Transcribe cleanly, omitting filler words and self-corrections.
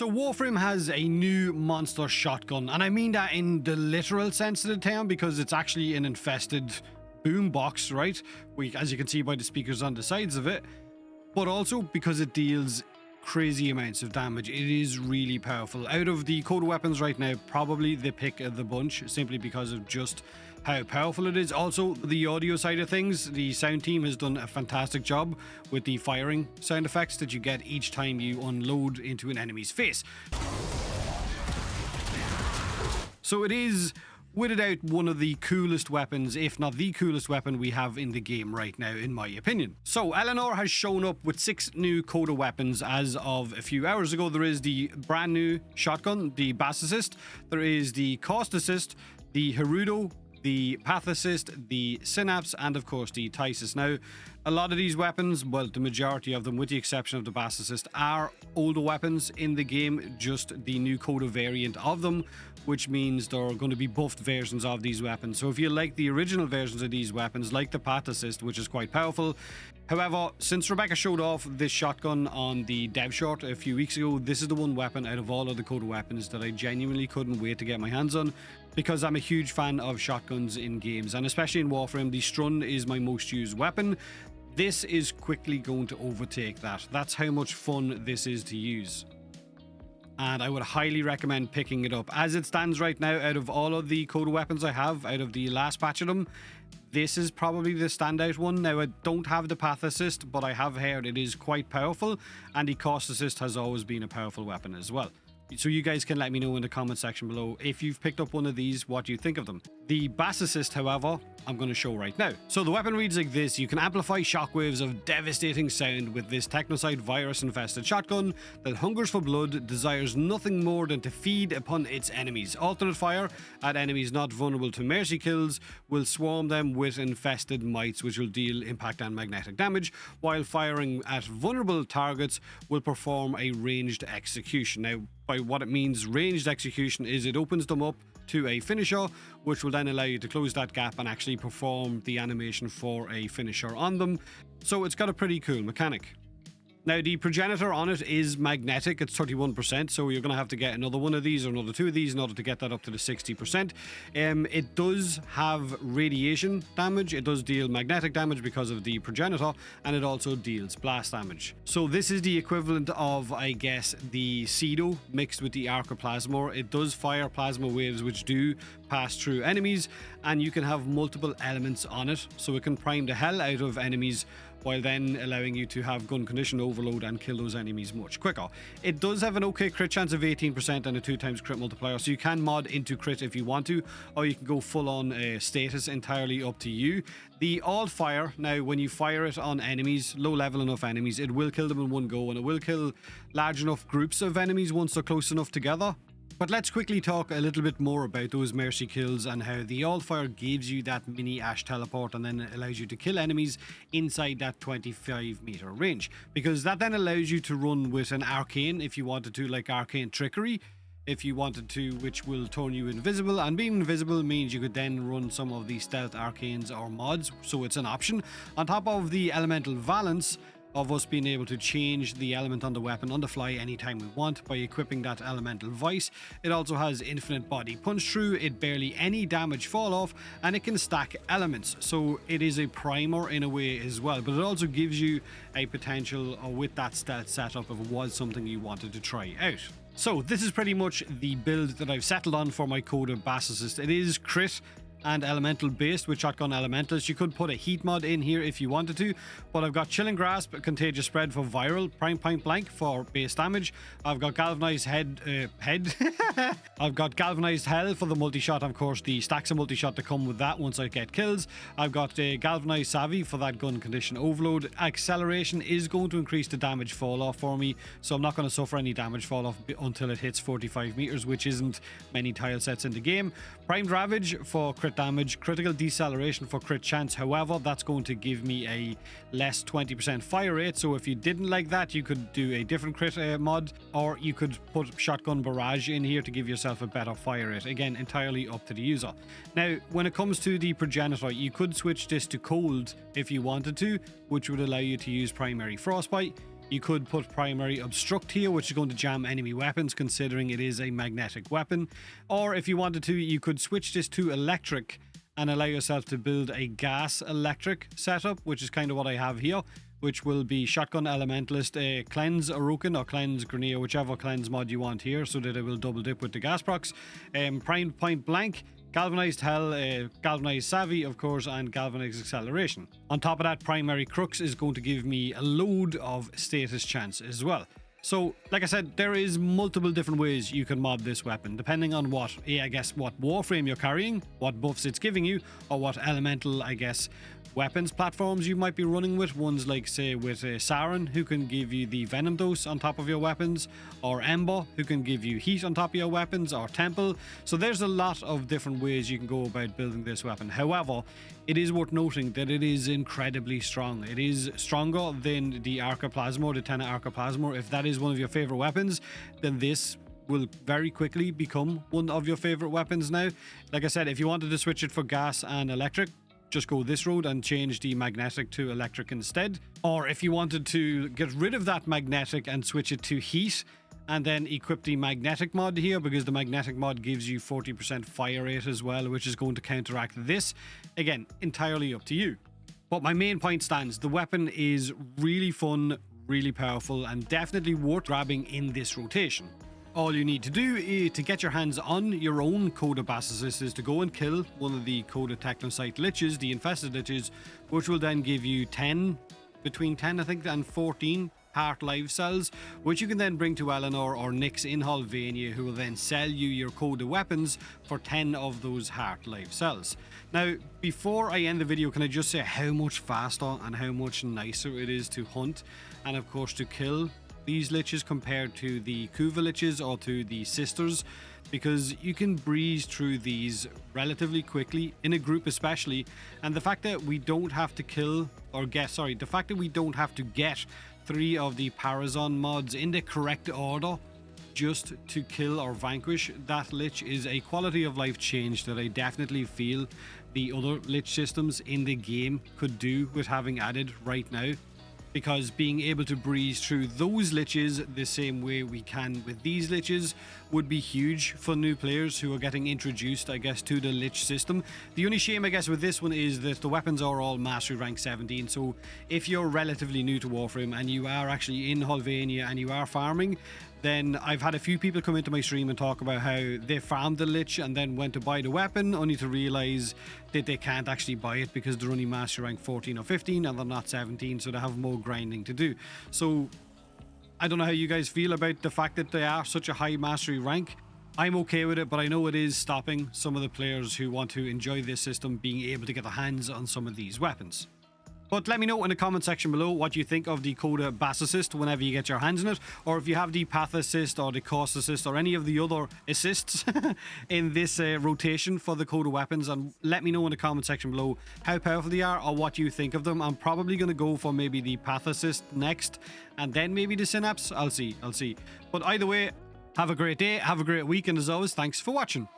So Warframe has a new monster shotgun, and I mean that in the literal sense of the term because it's actually an infested boombox, right? As you can see by the speakers on the sides of it, but also because it deals crazy amounts of damage. It is really powerful. Out of the Coda weapons right now, probably the pick of the bunch, simply because of just how powerful it is. Also, the audio side of things, the sound team has done a fantastic job with the firing sound effects that you get each time you unload into an enemy's face. So it is, without a doubt, one of the coolest weapons, if not the coolest weapon we have in the game right now, in my opinion. So Eleanor has shown up with 6 new Coda weapons as of a few hours ago. There is the brand new shotgun, the Bassocyst. There is the Causticist, the Gerudo, the Pathicist, the Synapse, and of course the Tysis. Now, a lot of these weapons, well, the majority of them, with the exception of the Bassocyst, are older weapons in the game, just the new Coda variant of them, which means there are going to be buffed versions of these weapons. So if you like the original versions of these weapons, like the Pathicist, which is quite powerful. However, since Rebecca showed off this shotgun on the dev short a few weeks ago, this is the one weapon out of all of the Coda weapons that I genuinely couldn't wait to get my hands on, because I'm a huge fan of shotguns in games, and especially in Warframe, the Strun is my most used weapon. This is quickly going to overtake that. That's how much fun this is to use. And I would highly recommend picking it up. As it stands right now, out of all of the Coda weapons I have, out of the last patch of them, this is probably the standout one. Now, I don't have the Pathicist, but I have heard it is quite powerful, and the Causticist has always been a powerful weapon as well. So you guys can let me know in the comment section below if you've picked up one of these, what you think of them. The Bassocyst, however, I'm going to show right now. So the weapon reads like this: you can amplify shockwaves of devastating sound with this technocide virus-infested shotgun that hungers for blood, desires nothing more than to feed upon its enemies. Alternate fire at enemies not vulnerable to mercy kills will swarm them with infested mites, which will deal impact and magnetic damage, while firing at vulnerable targets will perform a ranged execution. Now, by what it means, ranged execution, is it opens them up to a finisher, which will then allow you to close that gap and actually perform the animation for a finisher on them. So it's got a pretty cool mechanic. Now, the progenitor on it is magnetic. It's 31%, so you're going to have to get another one of these or another 2 of these in order to get that up to the 60%. It does have radiation damage. It does deal magnetic damage because of the progenitor, and it also deals blast damage. So this is the equivalent of, I guess, the Cedo mixed with the Archoplasmor. It does fire plasma waves which do pass through enemies, and you can have multiple elements on it, so it can prime the hell out of enemies while then allowing you to have gun condition overload and kill those enemies much quicker. It does have an okay crit chance of 18% and a 2x crit multiplier, so you can mod into crit if you want to, or you can go full on status, entirely up to you. The alt fire, now when you fire it on enemies, low level enough enemies, it will kill them in one go, and it will kill large enough groups of enemies once they're close enough together. But let's quickly talk a little bit more about those mercy kills and how the alt-fire gives you that mini Ash teleport and then it allows you to kill enemies inside that 25-meter range. Because that then allows you to run with an arcane if you wanted to, like arcane trickery, if you wanted to, which will turn you invisible. And being invisible means you could then run some of the stealth arcanes or mods, so it's an option. On top of the elemental valence of us being able to change the element on the weapon on the fly anytime we want by equipping that elemental vice. It also has infinite body punch through, it barely any damage fall off, and it can stack elements, so it is a primer in a way as well, but it also gives you a potential with that stealth setup if it was something you wanted to try out. So this is pretty much the build that I've settled on for my Coda Bassocyst. It is crit and elemental based with shotgun elementals. You could put a heat mod in here if you wanted to, but I've got chilling grasp, contagious spread for viral, prime point blank for base damage. I've got galvanized I've got galvanized hell for the multi-shot, of course the stacks of multi-shot to come with that once I get kills. I've got galvanized savvy for that gun condition overload. Acceleration is going to increase the damage fall off for me, so I'm not going to suffer any damage fall off until it hits 45 meters, which isn't many tile sets in the game. Primed ravage for crit damage, critical deceleration for crit chance. However, that's going to give me a less 20% fire rate, so if you didn't like that, you could do a different crit mod, or you could put shotgun barrage in here to give yourself a better fire rate. Again, entirely up to the user. Now, when it comes to the progenitor, you could switch this to cold if you wanted to, which would allow you to use primary frostbite. You could put primary obstruct here, which is going to jam enemy weapons considering it is a magnetic weapon. Or if you wanted to, you could switch this to electric and allow yourself to build a gas electric setup, which is kind of what I have here, which will be Shotgun Elementalist, Cleanse Orokin or Cleanse Grenade, whichever cleanse mod you want here, so that it will double dip with the gas procs. Primed Point Blank, Galvanized Hell, Galvanized Savvy, of course, and Galvanized Acceleration. On top of that, Primary Crux is going to give me a load of status chance as well. So, like I said, there is multiple different ways you can mod this weapon, depending on what Warframe you're carrying, what buffs it's giving you, or what elemental, weapons platforms you might be running with. Ones like, say, with Saren, who can give you the Venom Dose on top of your weapons, or Ember, who can give you heat on top of your weapons, or Temple. So there's a lot of different ways you can go about building this weapon. However, it is worth noting that it is incredibly strong. It is stronger than the Arcaplasma or the Tenna Arcaplasma. If that is one of your favorite weapons, then this will very quickly become one of your favorite weapons now. Like I said, if you wanted to switch it for gas and electric, just go this road and change the magnetic to electric instead. Or if you wanted to get rid of that magnetic and switch it to heat, and then equip the magnetic mod here, because the magnetic mod gives you 40% fire rate as well, which is going to counteract this. Again, entirely up to you. But my main point stands. The weapon is really fun, really powerful, and definitely worth grabbing in this rotation. All you need to do to get your hands on your own Coda Bassocyst is to go and kill one of the Coda Technocyte liches, the infested liches, which will then give you between 10 I think and 14 heart live cells, which you can then bring to Eleanor or Nyx in Holvania, who will then sell you your Coda weapons for 10 of those heart live cells. Now, before I end the video, can I just say how much faster and how much nicer it is to hunt and of course to kill these liches compared to the Kuva liches or to the sisters, because you can breeze through these relatively quickly in a group especially. And the fact that we don't have to the fact that we don't have to get 3 of the Parazon mods in the correct order just to kill or vanquish that lich is a quality of life change that I definitely feel the other lich systems in the game could do with having added right now. Because being able to breeze through those liches the same way we can with these liches would be huge for new players who are getting introduced, I guess, to the lich system. The only shame, I guess, with this one is that the weapons are all mastery rank 17. So if you're relatively new to Warframe and you are actually in Holvania and you are farming, then I've had a few people come into my stream and talk about how they farmed the lich and then went to buy the weapon, only to realize that they can't actually buy it because they're only master rank 14 or 15 and they're not 17, so they have more grinding to do. So I don't know how you guys feel about the fact that they are such a high mastery rank. I'm okay with it, but I know it is stopping some of the players who want to enjoy this system being able to get their hands on some of these weapons. But let me know in the comment section below what you think of the Coda Bassocyst whenever you get your hands on it, or if you have the Path Assist or the Cost Assist or any of the other assists in this rotation for the Coda weapons, and let me know in the comment section below how powerful they are or what you think of them. I'm probably going to go for maybe the Path Assist next and then maybe the Synapse. I'll see. But either way, have a great day, have a great week, and as always, thanks for watching.